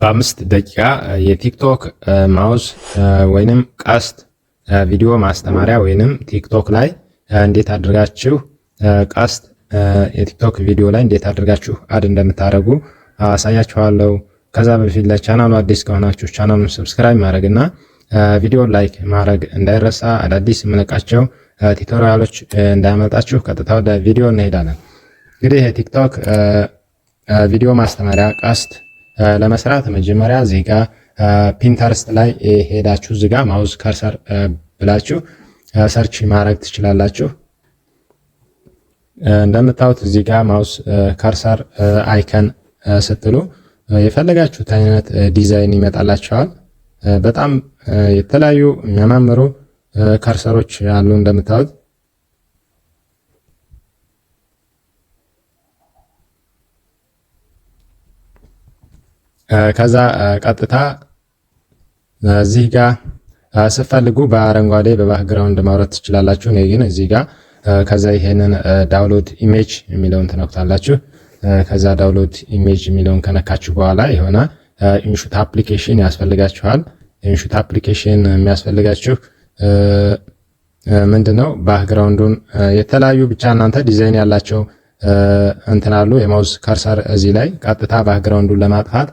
በ5 ደቂቃ የቲክቶክ ማውዝ ወይንም ቀስት ቪዲዮ ማስተማሪያ ወይንም ቲክቶክ ላይ እንዴት አድርጋችሁ ቀስት የቲክቶክ ቪዲዮ ላይ እንዴት አድርጋችሁ አድ እንደምታደርጉ አሳያችኋለሁ። ከዛ በፊት ለቻናሉ አዲስ ከሆናችሁ ቻናሉን ሰብስክራይብ ማድረግና ቪዲዮ ላይክ ማድረግ እንዳይረሳ። አዳዲስ የምለቃቸው ቱቶሪያሎች እንዳያመልጣችሁ። ቀጥታ ወደ ቪዲዮ እንሄዳለን። እንግዲህ የቲክቶክ ቪዲዮ ማስተማሪያ ቀስት ለመስራት መጀመሪያ እዚህ ጋር ፒንተረስት ላይ ሄዳችሁ እዚህ ጋር ማውዝ ከርሰር ብላችሁ ሰርች ማድረግ ትችላላችሁ። እንደምታዩት እዚህ ጋር ማውዝ ከርሰር አይከን ስትሉ የፈለጋችሁት አይነት ዲዛይን ይመጣላችኋል። በጣም የተለያዩ የሚያማምሩ ከርሰሮች አሉ እንደምታዩት። ከዛ ቀጥታ እዚህ ጋር ስትፈልጉ በአረንጓዴ በባክግራውንድ ማውረድ ትችላላችሁ። እኔ ግን እዚህ ጋር ከዛ ይሄንን ዳውንሎድ ኢሜጅ የሚለውን ትነኩታላችሁ። ከዛ ዳውንሎድ ኢሜጅ የሚለውን ከነካችሁ በኋላ የሆነ ኢንሹት አፕሊኬሽን ያስፈልጋችኋል። ኢንሹት አፕሊኬሽን የሚያስፈልጋችሁ ምንድነው? ባክግራውንዱን የተለያዩ ብቻ እናንተ ዲዛይን ያላቸው እንትናሉ የማውዝ ከርሰር እዚህ ላይ ቀጥታ ባክግራውንዱን ለማጥፋት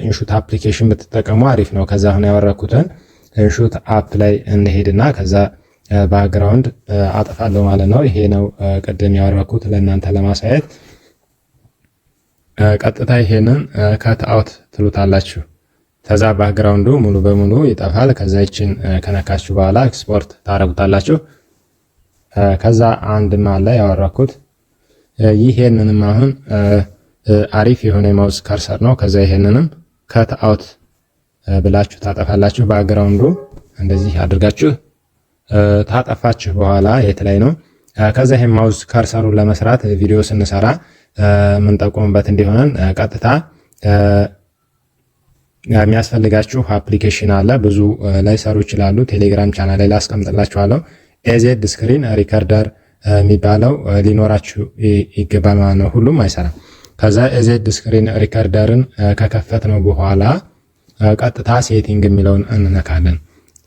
ኢንሹት አፕሊኬሽን ብትጠቀሙ አሪፍ ነው። ከዛ አሁን ያወረኩትን ኢንሹት አፕ ላይ እንሄድና ከዛ ባክግራውንድ አጠፋለሁ ማለት ነው። ይሄ ነው ቅድም ያወረኩት ለእናንተ ለማሳየት። ቀጥታ ይሄንን ከት አውት ትሉታላችሁ። ከዛ ባክግራውንዱ ሙሉ በሙሉ ይጠፋል። ከዛ ይችን ከነካችሁ በኋላ ኤክስፖርት ታረጉታላችሁ። ከዛ አንድም አለ ያወረኩት ይሄንንም አሁን አሪፍ የሆነ የማውዝ ከርሰር ነው። ከዛ ይሄንንም ከት አውት ብላችሁ ታጠፋላችሁ። ባክግራውንዱ እንደዚህ አድርጋችሁ ታጠፋችሁ በኋላ የት ላይ ነው? ከዛ ይሄን ማውዝ ከርሰሩን ለመስራት ቪዲዮ ስንሰራ የምንጠቁምበት እንዲሆነን ቀጥታ የሚያስፈልጋችሁ አፕሊኬሽን አለ። ብዙ ላይ ሰሩ ይችላሉ። ቴሌግራም ቻናል ላይ ላስቀምጥላችኋለሁ። ኤዜድ ስክሪን ሪከርደር የሚባለው ሊኖራችሁ ይገባል ማለት ነው። ሁሉም አይሰራም። ከዛ ኤዜድ ስክሪን ሪከርደርን ከከፈት ነው በኋላ ቀጥታ ሴቲንግ የሚለውን እንነካለን።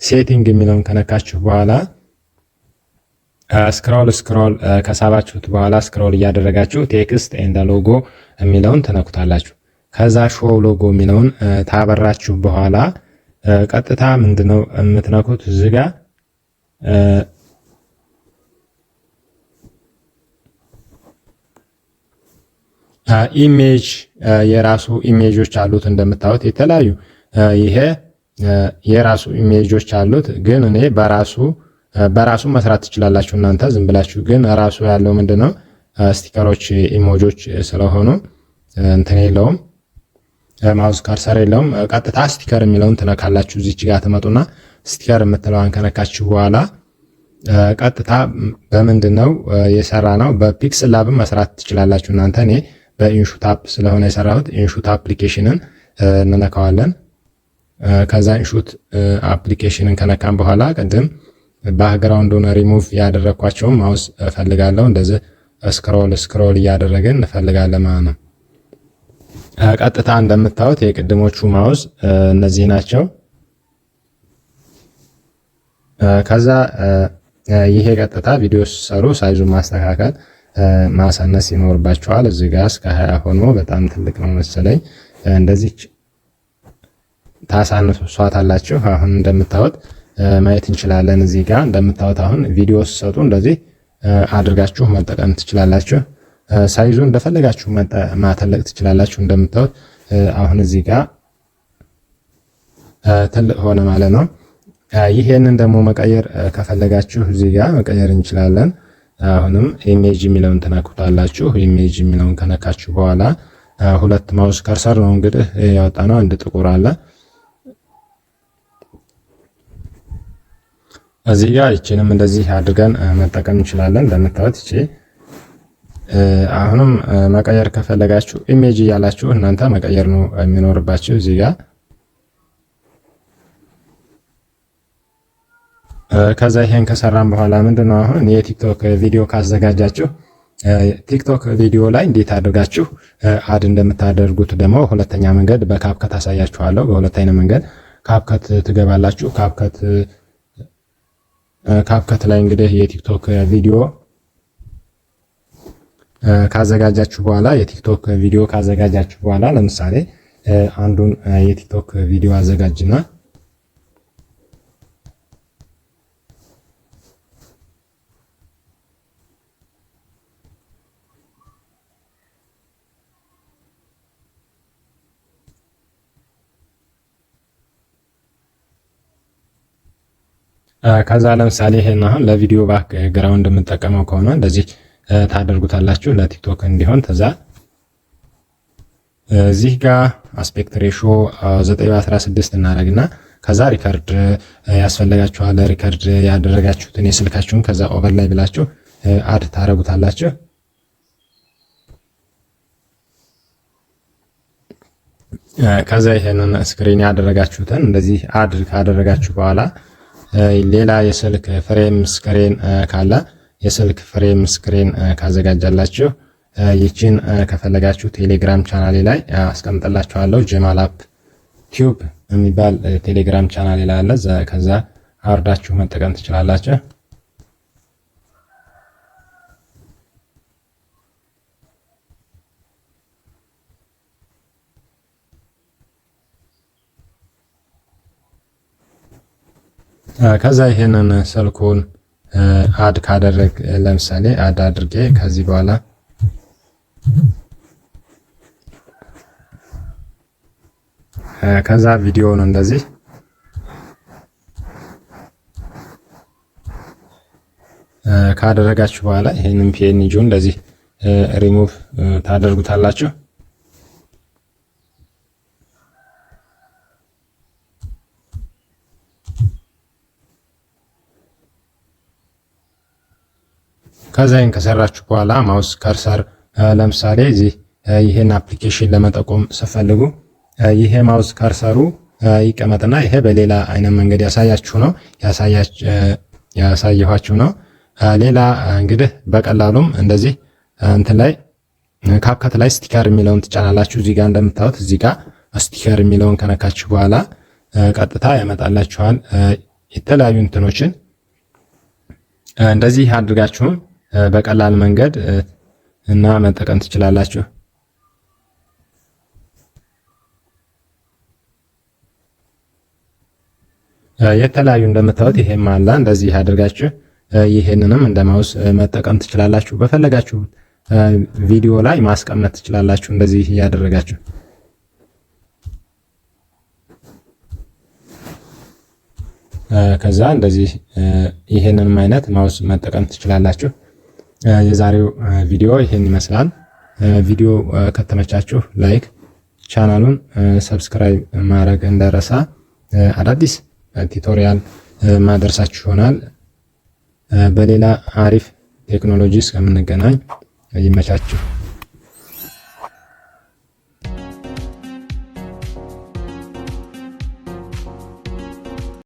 ሴቲንግ የሚለውን ከነካችሁ በኋላ ስክሮል ከሳባችሁት በኋላ ስክሮል እያደረጋችሁ ቴክስት ኤንድ ሎጎ የሚለውን ትነኩታላችሁ። ከዛ ሾው ሎጎ የሚለውን ታበራችሁ በኋላ ቀጥታ ምንድነው የምትነኩት እዚህ ጋር ኢሜጅ የራሱ ኢሜጆች አሉት እንደምታዩት የተለያዩ ይሄ የራሱ ኢሜጆች አሉት። ግን እኔ በራሱ መስራት ትችላላችሁ እናንተ ዝም ብላችሁ። ግን ራሱ ያለው ምንድነው ስቲከሮች ኢሞጆች ስለሆኑ እንትን የለውም፣ ማውዝ ካርሰር የለውም። ቀጥታ ስቲከር የሚለውን ትነካላችሁ። እዚች ጋር ትመጡና ስቲከር የምትለዋን ከነካችሁ በኋላ ቀጥታ በምንድነው የሰራ ነው በፒክስል ላብ መስራት ትችላላችሁ እናንተ። እኔ በኢንሹት አፕ ስለሆነ የሰራሁት ኢንሹት አፕሊኬሽንን እንነካዋለን። ከዛ ኢንሹት አፕሊኬሽንን ከነካም በኋላ ቅድም ባክግራውንዱን ሪሙቭ ያደረኳቸውን ማውዝ እፈልጋለሁ። እንደዚህ ስክሮል እያደረግን እንፈልጋለን ማለት ነው። ቀጥታ እንደምታዩት የቅድሞቹ ማውዝ እነዚህ ናቸው። ከዛ ይሄ ቀጥታ ቪዲዮ ሲሰሩ ሳይዙን ማስተካከል ማሳነስ ይኖርባቸዋል። እዚህ ጋር እስከ 20 ሆኖ በጣም ትልቅ ነው መሰለኝ። እንደዚህ ታሳንሱታላችሁ። አሁን እንደምታዩት ማየት እንችላለን። እዚህ ጋር እንደምታዩት አሁን ቪዲዮ ሲሰጡ እንደዚህ አድርጋችሁ መጠቀም ትችላላችሁ። ሳይዙ እንደፈለጋችሁ ማተለቅ ትችላላችሁ። እንደምታዩት አሁን እዚህ ጋር ትልቅ ሆነ ማለት ነው። ይሄንን ደግሞ መቀየር ከፈለጋችሁ እዚህ ጋር መቀየር እንችላለን። አሁንም ኢሜጅ የሚለውን ተነኩታላችሁ። ኢሜጅ የሚለውን ከነካችሁ በኋላ ሁለት ማውዝ ከርሰር ነው እንግዲህ ያወጣ ነው። አንድ ጥቁር አለ እዚህ ጋር። ይችንም እንደዚህ አድርገን መጠቀም እንችላለን። እንደምታዩት እቺ አሁንም መቀየር ከፈለጋችሁ ኢሜጅ እያላችሁ እናንተ መቀየር ነው የሚኖርባችሁ እዚህ ጋር። ከዛ ይሄን ከሰራን በኋላ ምንድነው አሁን የቲክቶክ ቪዲዮ ካዘጋጃችሁ ቲክቶክ ቪዲዮ ላይ እንዴት አድርጋችሁ አድ እንደምታደርጉት ደግሞ ሁለተኛ መንገድ በካፕከት አሳያችኋለሁ። በሁለተኛ መንገድ ካፕከት ትገባላችሁ። ካፕከት ላይ እንግዲህ የቲክቶክ ቪዲዮ ካዘጋጃችሁ በኋላ ለምሳሌ አንዱን የቲክቶክ ቪዲዮ አዘጋጅና ከዛ ለምሳሌ ይሄን አሁን ለቪዲዮ ባክግራውንድ የምንጠቀመው ከሆነ እንደዚህ ታደርጉታላችሁ ለቲክቶክ እንዲሆን። ከዛ እዚህ ጋር አስፔክት ሬሾ 9:16 እናደርግና ከዛ ሪከርድ ያስፈልጋችኋል። ሪከርድ ያደረጋችሁትን የስልካችሁን ከዛ ኦቨር ላይ ብላችሁ አድ ታደርጉታላችሁ። ከዛ ይሄንን ስክሪን ያደረጋችሁትን እንደዚህ አድ ካደረጋችሁ በኋላ ሌላ የስልክ ፍሬም ስክሪን ካለ የስልክ ፍሬም ስክሪን ካዘጋጃላችሁ ይችን ከፈለጋችሁ ቴሌግራም ቻናሌ ላይ አስቀምጥላችኋለሁ። ጀማል አፕ ቲዩብ የሚባል ቴሌግራም ቻናሌ ላይ አለ። ከዛ አውርዳችሁ መጠቀም ትችላላችሁ። ከዛ ይሄንን ስልኩን አድ ካደረግ ለምሳሌ አድ አድርጌ ከዚህ በኋላ ከዛ ቪዲዮውን እንደዚህ ካደረጋችሁ በኋላ ይሄንን ፒኤንጂው እንደዚህ ሪሙቭ ታደርጉታላችሁ። ከዛ ይሄን ከሰራችሁ በኋላ ማውስ ከርሰር ለምሳሌ እዚህ ይሄን አፕሊኬሽን ለመጠቆም ስትፈልጉ ይሄ ማውስ ከርሰሩ ይቀመጥና ይሄ በሌላ አይነት መንገድ ያሳየኋችሁ ነው። ሌላ እንግዲህ በቀላሉም እንደዚህ እንትን ላይ ካፕከት ላይ ስቲከር የሚለውን ትጫናላችሁ። እዚህ ጋር እንደምታዩት እዚህ ጋር ስቲከር የሚለውን ከነካችሁ በኋላ ቀጥታ ያመጣላችኋል የተለያዩ እንትኖችን እንደዚህ አድርጋችሁም በቀላል መንገድ እና መጠቀም ትችላላችሁ። የተለያዩ እንደምታዩት ይሄም አለ። እንደዚህ አድርጋችሁ ይሄንንም እንደ ማውስ መጠቀም ትችላላችሁ። በፈለጋችሁ ቪዲዮ ላይ ማስቀመጥ ትችላላችሁ። እንደዚህ እያደረጋችሁ ከዛ እንደዚህ ይሄንንም አይነት ማውስ መጠቀም ትችላላችሁ። የዛሬው ቪዲዮ ይሄን ይመስላል። ቪዲዮ ከተመቻችሁ ላይክ፣ ቻናሉን ሰብስክራይብ ማድረግ እንዳረሳ። አዳዲስ ቱቶሪያል ማደርሳችሁ ይሆናል። በሌላ አሪፍ ቴክኖሎጂ እስከምንገናኝ ይመቻችሁ።